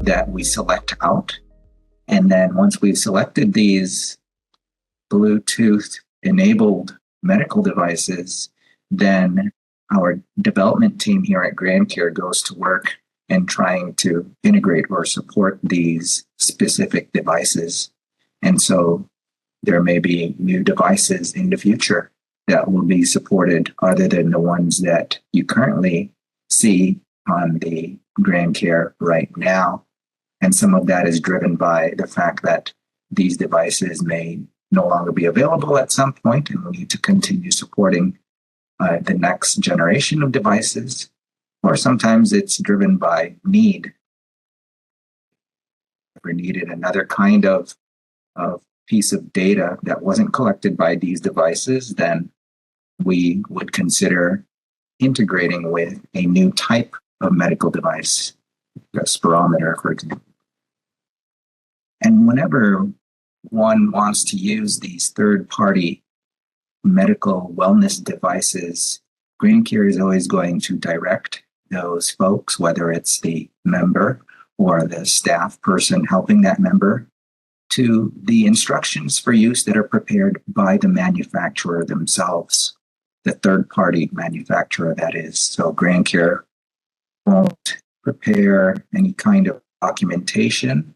That we select out. And then once we've selected these Bluetooth enabled medical devices, then our development team here at GrandCare goes to work and trying to integrate or support these specific devices. And so there may be new devices in the future that will be supported other than the ones that you currently see on the GrandCare right now. And some of that is driven by the fact that these devices may no longer be available at some point, and we need to continue supporting the next generation of devices. Or sometimes it's driven by need. If we needed another kind of piece of data that wasn't collected by these devices, then we would consider integrating with a new type of medical device, a spirometer, for example. And whenever one wants to use these third-party medical wellness devices, GrandCare is always going to direct those folks, whether it's the member or the staff person helping that member, to the instructions for use that are prepared by the manufacturer themselves, the third-party manufacturer, that is. So GrandCare won't prepare any kind of documentation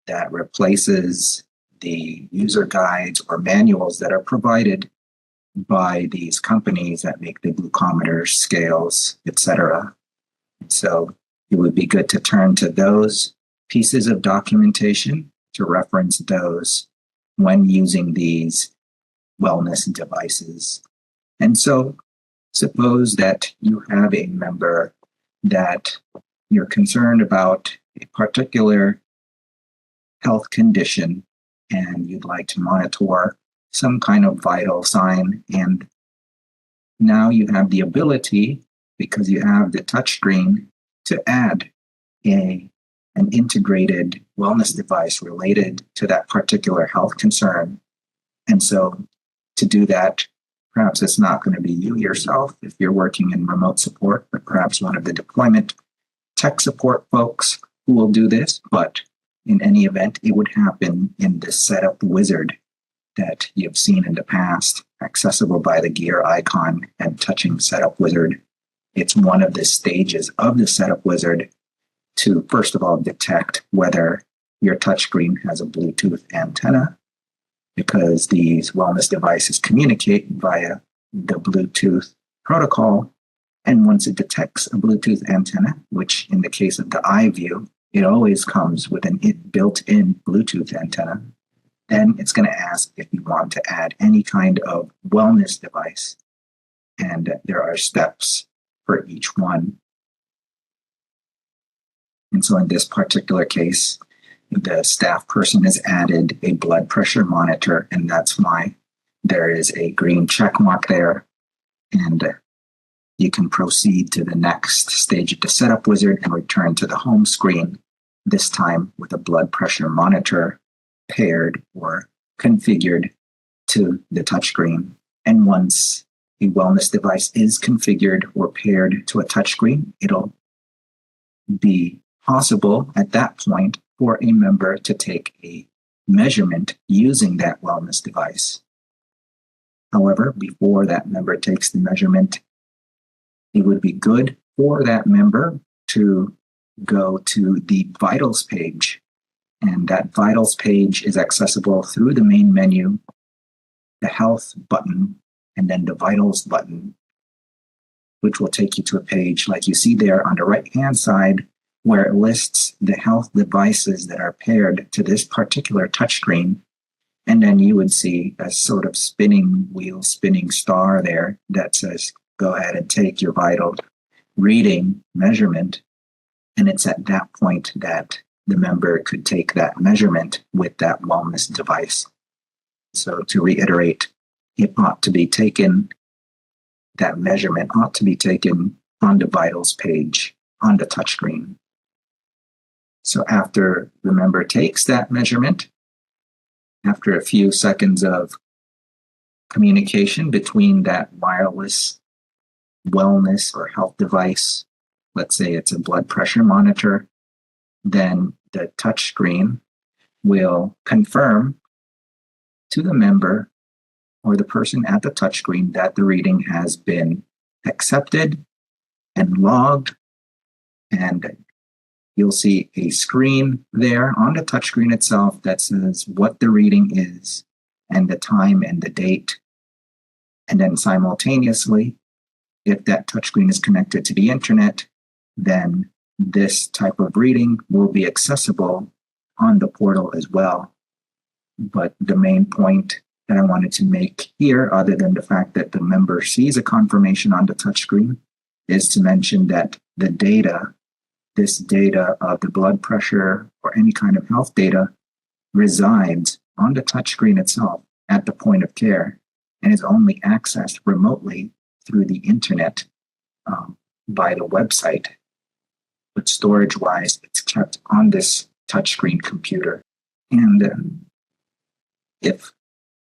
that replaces the user guides or manuals that are provided by these companies that make the glucometers, scales, etc. So it would be good to turn to those pieces of documentation to reference those when using these wellness devices. And so suppose that you have a member that you're concerned about a particular health condition and you'd like to monitor some kind of vital sign. And now you have the ability, because you have the touchscreen, to add an integrated wellness device related to that particular health concern. And so to do that, perhaps it's not going to be you yourself if you're working in remote support, but perhaps one of the deployment tech support folks who will do this. But in any event, it would happen in the setup wizard that you've seen in the past, accessible by the gear icon and touching setup wizard. It's one of the stages of the setup wizard to, first of all, detect whether your touchscreen has a Bluetooth antenna, because these wellness devices communicate via the Bluetooth protocol. And once it detects a Bluetooth antenna, which in the case of the iView, it always comes with an built-in Bluetooth antenna, then it's going to ask if you want to add any kind of wellness device. And there are steps for each one. And so in this particular case, the staff person has added a blood pressure monitor, and that's why there is a green check mark there. And you can proceed to the next stage of the setup wizard and return to the home screen, this time with a blood pressure monitor paired or configured to the touchscreen. And once a wellness device is configured or paired to a touchscreen, it'll be possible at that point for a member to take a measurement using that wellness device. However, before that member takes the measurement, it would be good for that member to go to the vitals page. And that vitals page is accessible through the main menu, the health button, and then the vitals button, which will take you to a page like you see there on the right-hand side, where it lists the health devices that are paired to this particular touchscreen. And then you would see a sort of spinning wheel, spinning star there that says, go ahead and take your vital reading measurement. And it's at that point that the member could take that measurement with that wellness device. So to reiterate, it ought to be taken, that measurement ought to be taken on the vitals page on the touchscreen. So after the member takes that measurement, after a few seconds of communication between that wireless wellness or health device, let's say it's a blood pressure monitor, then the touchscreen will confirm to the member or the person at the touchscreen that the reading has been accepted and logged. And you'll see a screen there on the touchscreen itself that says what the reading is and the time and the date. And then simultaneously, if that touchscreen is connected to the internet, then this type of reading will be accessible on the portal as well. But the main point that I wanted to make here, other than the fact that the member sees a confirmation on the touchscreen, is to mention that the data, this data of the blood pressure or any kind of health data, resides on the touchscreen itself at the point of care and is only accessed remotely through the internet by the website. But storage-wise, it's kept on this touchscreen computer. And if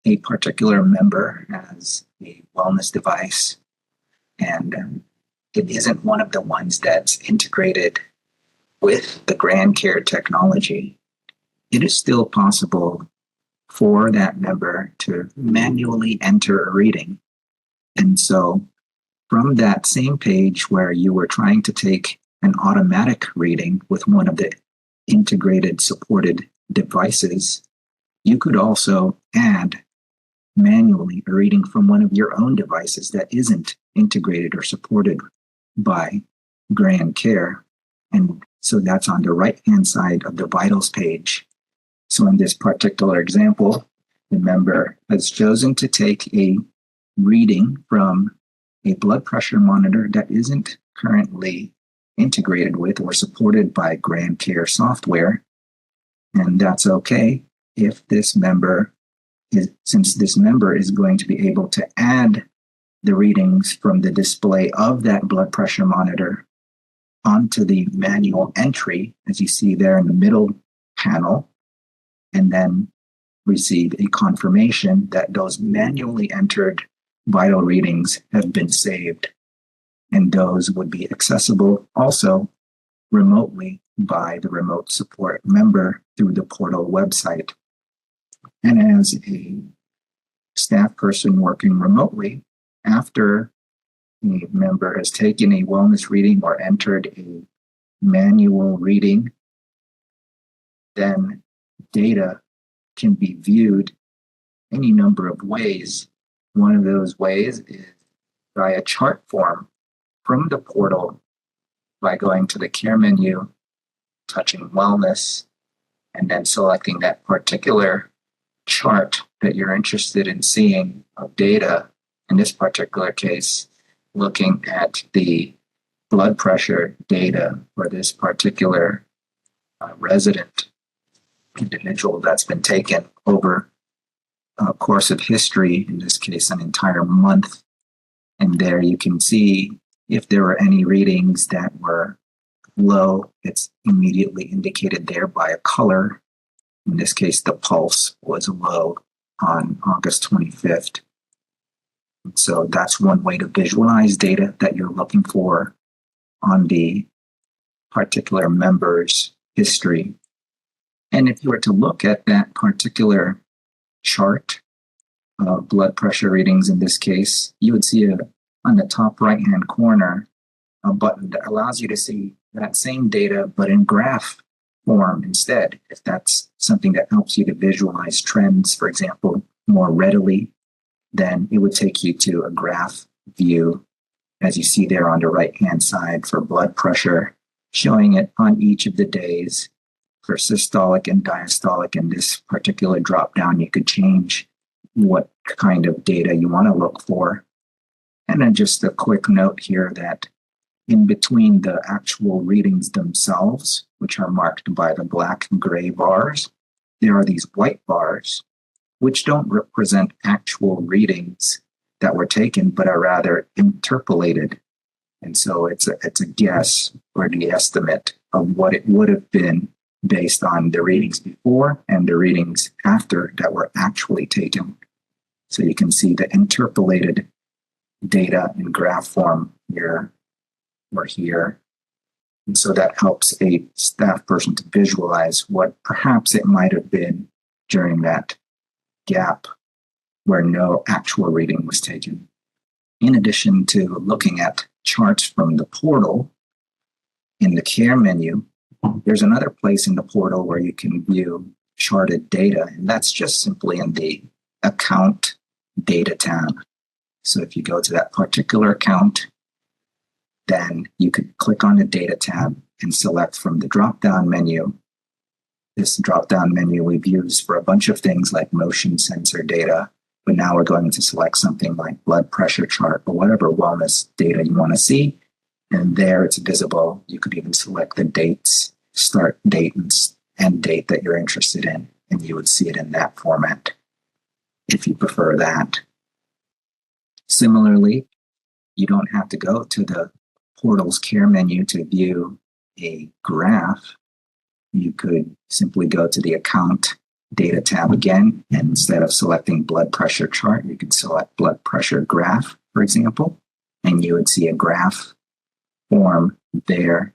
a particular member has a wellness device and it isn't one of the ones that's integrated with the GrandCare technology, it is still possible for that member to manually enter a reading. And so from that same page where you were trying to take an automatic reading with one of the integrated supported devices, you could also add manually a reading from one of your own devices that isn't integrated or supported by GrandCare. And so that's on the right-hand side of the vitals page. So in this particular example, the member has chosen to take a reading from a blood pressure monitor that isn't currently integrated with or supported by GrandCare software. And that's okay if this member since this member is going to be able to add the readings from the display of that blood pressure monitor onto the manual entry, as you see there in the middle panel, and then receive a confirmation that those manually entered vital readings have been saved. And those would be accessible also remotely by the remote support member through the portal website. And as a staff person working remotely, after a member has taken a wellness reading or entered a manual reading, then data can be viewed any number of ways. One of those ways is by a chart form from the portal by going to the care menu, touching wellness, and then selecting that particular chart that you're interested in seeing of data. In this particular case, looking at the blood pressure data for this particular resident individual that's been taken over a course of history, in this case, an entire month. And there you can see if there were any readings that were low, it's immediately indicated there by a color. In this case, the pulse was low on August 25th. So that's one way to visualize data that you're looking for on the particular member's history. And if you were to look at that particular chart of blood pressure readings in this case, you would see on the top right-hand corner a button that allows you to see that same data, but in graph form instead. If that's something that helps you to visualize trends, for example, more readily, then it would take you to a graph view, as you see there on the right-hand side for blood pressure, showing it on each of the days. For systolic and diastolic in this particular drop-down, you could change what kind of data you want to look for. And then just a quick note here that in between the actual readings themselves, which are marked by the black and gray bars, there are these white bars, which don't represent actual readings that were taken, but are rather interpolated. And so it's a guess or the estimate of what it would have been based on the readings before and the readings after that were actually taken. So you can see the interpolated data in graph form here or here. And so that helps a staff person to visualize what perhaps it might have been during that gap where no actual reading was taken. In addition to looking at charts from the portal, in the care menu, there's another place in the portal where you can view charted data, and that's just simply in the account data tab. So if you go to that particular account, then you could click on the data tab and select from the drop-down menu. This drop-down menu we've used for a bunch of things like motion sensor data, but now we're going to select something like blood pressure chart or whatever wellness data you want to see. And there it's visible. You could even select the dates, start date and end date that you're interested in, and you would see it in that format if you prefer that. Similarly, you don't have to go to the portal's care menu to view a graph. You could simply go to the account data tab again, and instead of selecting blood pressure chart, you could select blood pressure graph, for example, and you would see a graph form there.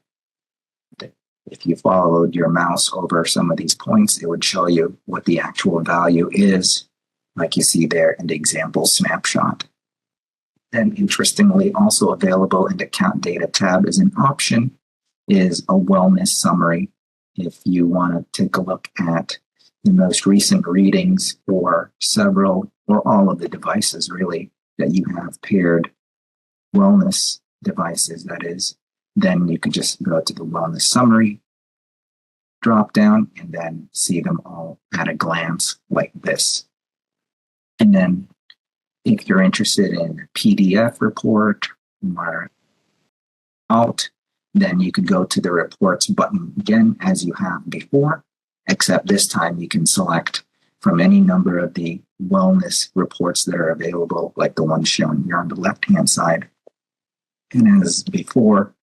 If you followed your mouse over some of these points, it would show you what the actual value is, like you see there in the example snapshot. Then interestingly, also available in the account data tab as an option is a wellness summary. If you want to take a look at the most recent readings for several or all of the devices really that you have paired, wellness devices that is, then you could just go to the wellness summary drop down and then see them all at a glance like this. And then if you're interested in a PDF report or out, then you could go to the reports button again as you have before, except this time you can select from any number of the wellness reports that are available, like the one shown here on the left-hand side. And as before,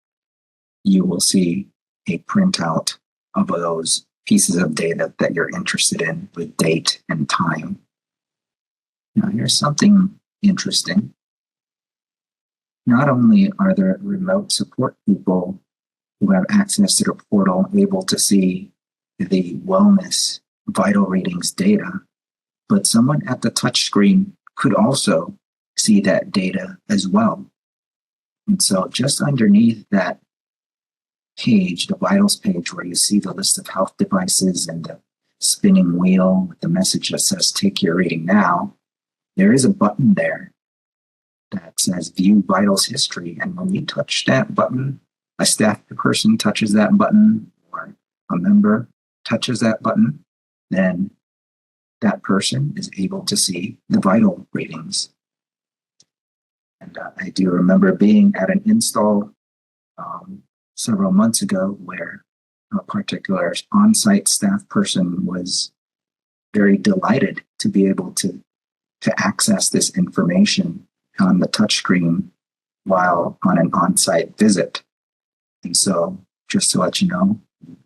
you will see a printout of those pieces of data that you're interested in with date and time. Now, here's something interesting. Not only are there remote support people who have access to the portal able to see the wellness vital readings data, but someone at the touch screen could also see that data as well. And so just underneath that page, the vitals page, where you see the list of health devices and the spinning wheel with the message that says take your reading now, there is a button there that says view vitals history. And when you touch that button, a staff person touches that button or a member touches that button, then that person is able to see the vital readings. And I do remember being at an install several months ago where a particular on-site staff person was very delighted to be able to access this information on the touchscreen while on an on-site visit. And so just to let you know,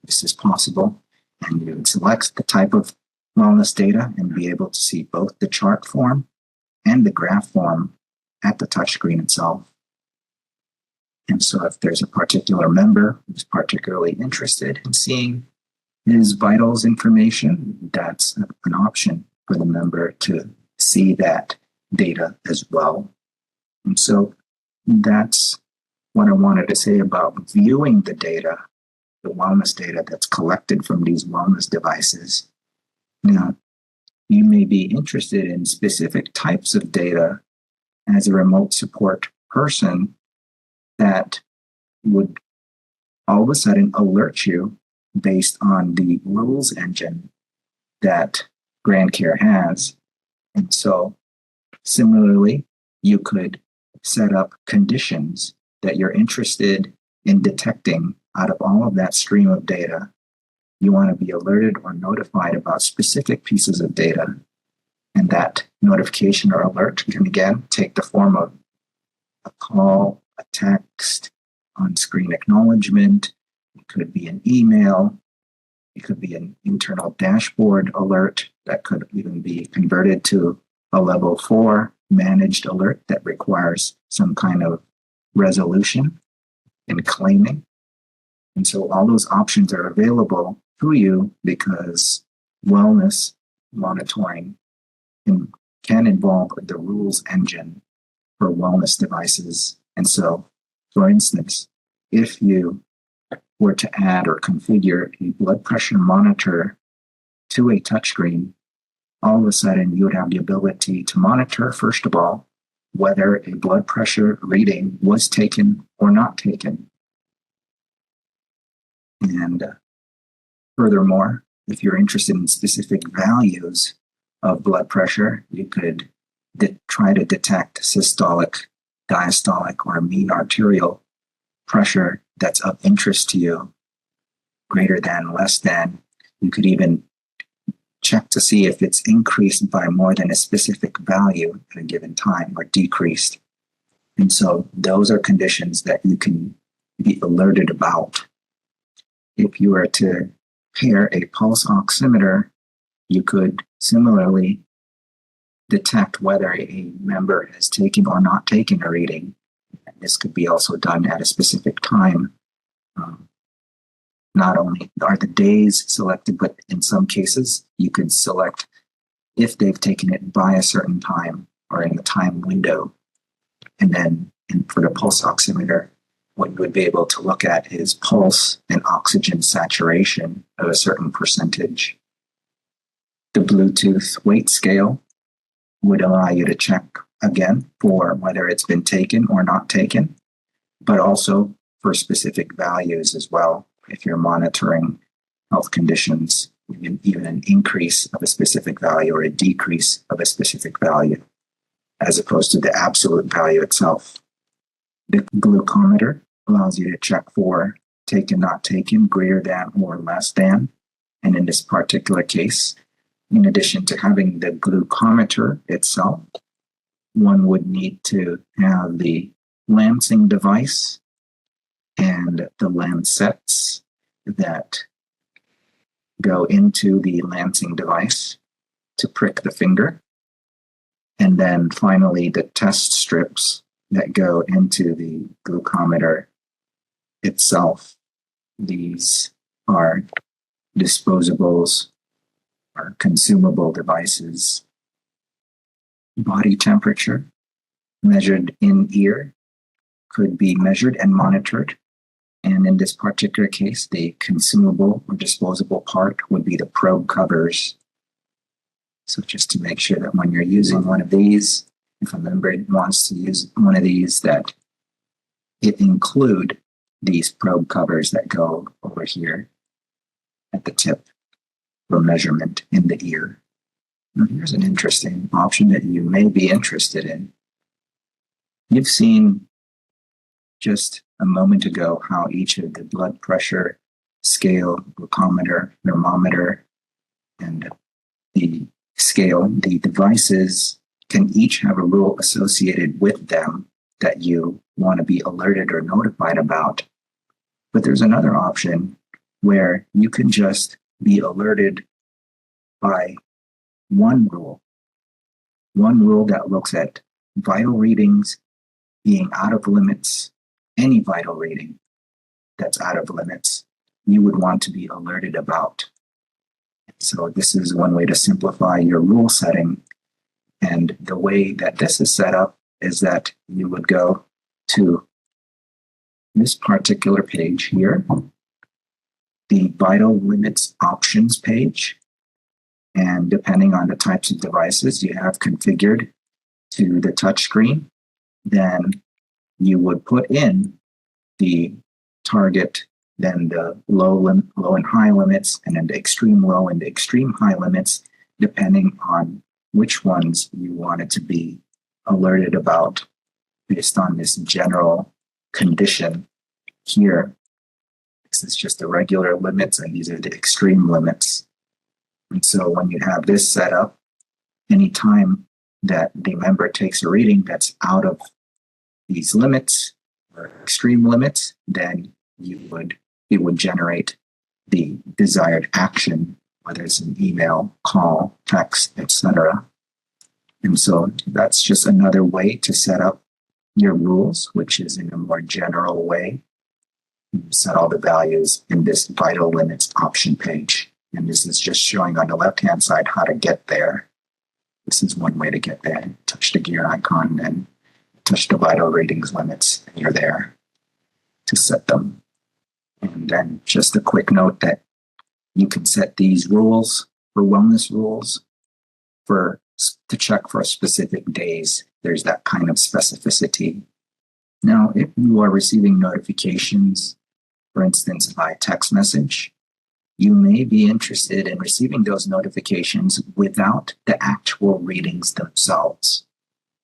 this is possible. And you would select the type of wellness data and be able to see both the chart form and the graph form at the touchscreen itself. And so if there's a particular member who's particularly interested in seeing his vitals information, that's an option for the member to see that data as well. And so that's what I wanted to say about viewing the data, the wellness data that's collected from these wellness devices. Now, you may be interested in specific types of data as a remote support person that would all of a sudden alert you based on the rules engine that GrandCare has. And so similarly, you could set up conditions that you're interested in detecting out of all of that stream of data. You want to be alerted or notified about specific pieces of data. And that notification or alert can again take the form of a call, a text, on-screen acknowledgement. It could be an email. It could be an internal dashboard alert that could even be converted to a level 4 managed alert that requires some kind of resolution and claiming. And so all those options are available to you because wellness monitoring can involve the rules engine for wellness devices. And so, for instance, if you were to add or configure a blood pressure monitor to a touchscreen, all of a sudden you would have the ability to monitor, first of all, whether a blood pressure reading was taken or not taken. And furthermore, if you're interested in specific values of blood pressure, you could try to detect systolic, diastolic, or mean arterial pressure that's of interest to you, greater than, less than. You could even check to see if it's increased by more than a specific value at a given time or decreased. And so those are conditions that you can be alerted about. If you were to pair a pulse oximeter, you could similarly detect whether a member has taken or not taken a reading. And this could be also done at a specific time. Not only are the days selected, but in some cases, you could select if they've taken it by a certain time or in the time window. And then for the pulse oximeter, what you would be able to look at is pulse and oxygen saturation of a certain percentage. The Bluetooth weight scale would allow you to check again for whether it's been taken or not taken, but also for specific values as well. If you're monitoring health conditions, even an increase of a specific value or a decrease of a specific value, as opposed to the absolute value itself. The glucometer allows you to check for taken, not taken, greater than or less than. And in this particular case, in addition to having the glucometer itself, one would need to have the lancing device and the lancets that go into the lancing device to prick the finger. And then finally, the test strips that go into the glucometer itself. These are disposables or consumable devices. Body temperature measured in ear could be measured and monitored. And in this particular case, the consumable or disposable part would be the probe covers. So just to make sure that when you're using one of these, if a member wants to use one of these, that it include these probe covers that go over here at the tip for measurement in the ear. Now, here's an interesting option that you may be interested in. You've seen just a moment ago how each of the blood pressure scale, glucometer, thermometer, and the scale, the devices can each have a rule associated with them that you want to be alerted or notified about. But there's another option where you can just be alerted by one rule that looks at vital readings being out of limits. Any vital reading that's out of limits, you would want to be alerted about. So this is one way to simplify your rule setting. And the way that this is set up is that you would go to this particular page here, the vital limits options page. And depending on the types of devices you have configured to the touchscreen, then you would put in the target, then the low and high limits, and then the extreme low and the extreme high limits, depending on which ones you wanted to be alerted about based on this general condition here. This is just the regular limits, and these are the extreme limits. And so when you have this set up, anytime that the member takes a reading that's out of these limits or extreme limits, then it would generate the desired action, whether it's an email, call, text, etc. And so that's just another way to set up your rules, which is in a more general way. You set all the values in this vital limits option page. And this is just showing on the left-hand side how to get there. This is one way to get there. Touch the gear icon and touch the vital ratings limits, and you're there to set them. And then just a quick note that you can set these rules for wellness rules to check for specific days. There's that kind of specificity. Now, if you are receiving notifications, for instance, by text message, you may be interested in receiving those notifications without the actual readings themselves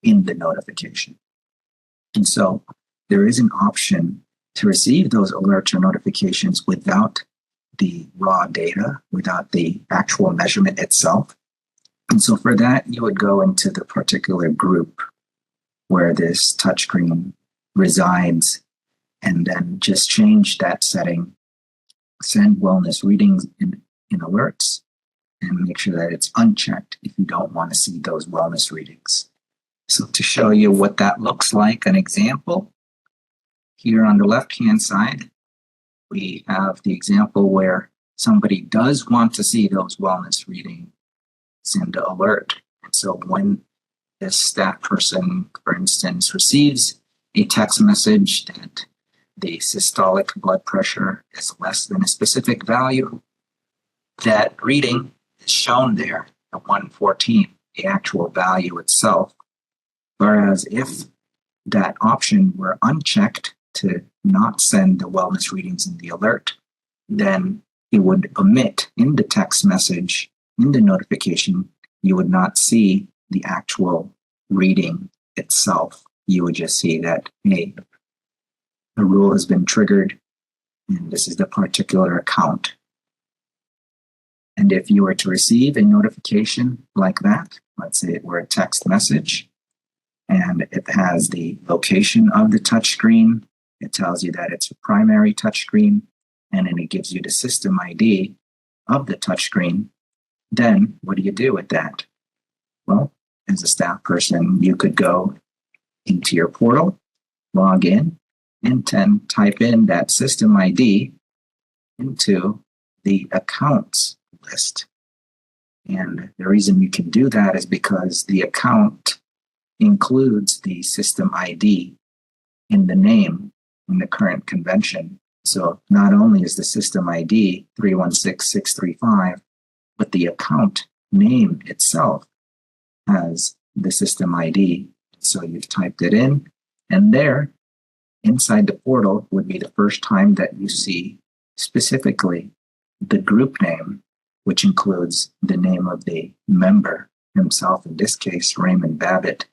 in the notification. And so there is an option to receive those alerts or notifications without the raw data, without the actual measurement itself. And so for that, you would go into the particular group where this touchscreen resides, and then just change that setting, send wellness readings in alerts, and make sure that it's unchecked if you don't want to see those wellness readings. So to show you what that looks like, an example, here on the left-hand side, we have the example where somebody does want to see those wellness readings in the alert. And so when this staff person, for instance, receives a text message that the systolic blood pressure is less than a specific value, that reading is shown there at 114, the actual value itself. Whereas if that option were unchecked to not send the wellness readings in the alert, then it would omit in the text message, in the notification, you would not see the actual reading itself. You would just see that, hey, a rule has been triggered, and this is the particular account. And if you were to receive a notification like that, let's say it were a text message, and it has the location of the touchscreen, it tells you that it's a primary touchscreen, and then it gives you the system ID of the touchscreen, then what do you do with that? Well, as a staff person, you could go into your portal, log in, and then type in that system ID into the accounts list. And the reason you can do that is because the account includes the system ID in the name in the current convention. So not only is the system ID 316635, but the account name itself has the system ID. So you've typed it in, and there inside the portal would be the first time that you see specifically the group name, which includes the name of the member himself, in this case, Raymond Babbitt,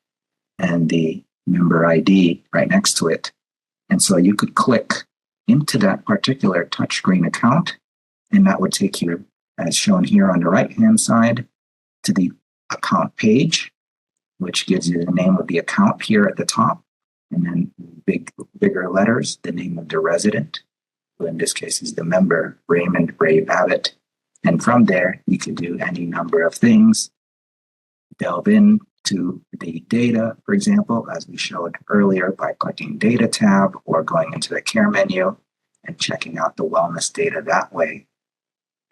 and the member ID right next to it. And so you could click into that particular touchscreen account, and that would take you, as shown here on the right-hand side, to the account page, which gives you the name of the account here at the top, and then bigger letters, the name of the resident, who in this case is the member, Raymond Ray Babbitt. And from there, you can do any number of things, delve into the data, for example, as we showed earlier, by clicking Data tab or going into the Care menu and checking out the wellness data that way.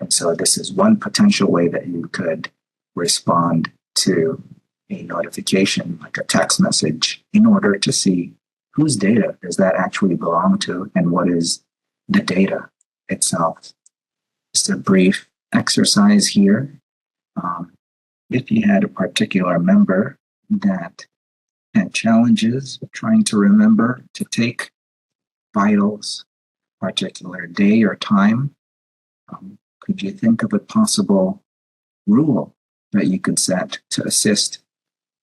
And so this is one potential way that you could respond to a notification, like a text message, in order to see whose data does that actually belong to and what is the data itself. Just a brief exercise here. If you had a particular member that had challenges trying to remember to take vitals, particular day or time, could you think of a possible rule that you could set to assist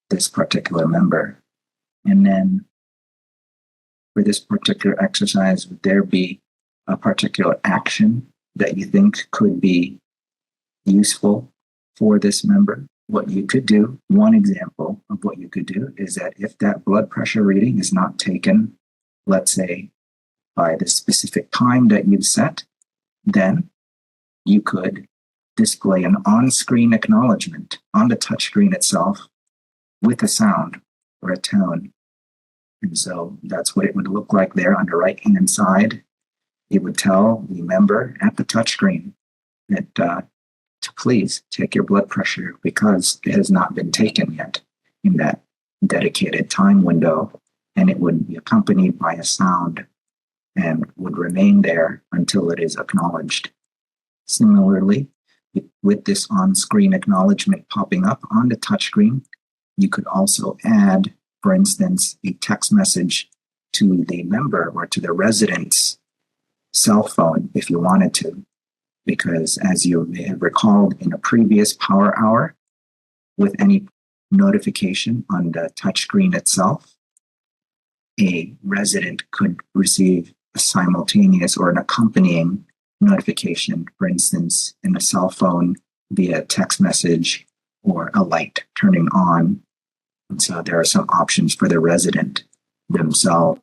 this particular member? And then for this particular exercise, would there be a particular action that you think could be useful for this member? What you could do, one example of what you could do is that if that blood pressure reading is not taken, let's say by the specific time that you've set, then you could display an on-screen acknowledgement on the touchscreen itself with a sound or a tone. And so that's what it would look like there on the right hand side. It would tell the member at the touchscreen that to please take your blood pressure because it has not been taken yet in that dedicated time window. And it would be accompanied by a sound and would remain there until it is acknowledged. Similarly, with this on-screen acknowledgement popping up on the touchscreen, you could also add, for instance, a text message to the member or to the resident's cell phone if you wanted to. Because as you may have recalled in a previous Power Hour, with any notification on the touchscreen itself, a resident could receive a simultaneous or an accompanying notification, for instance, in a cell phone via text message or a light turning on. And so there are some options for the resident themselves.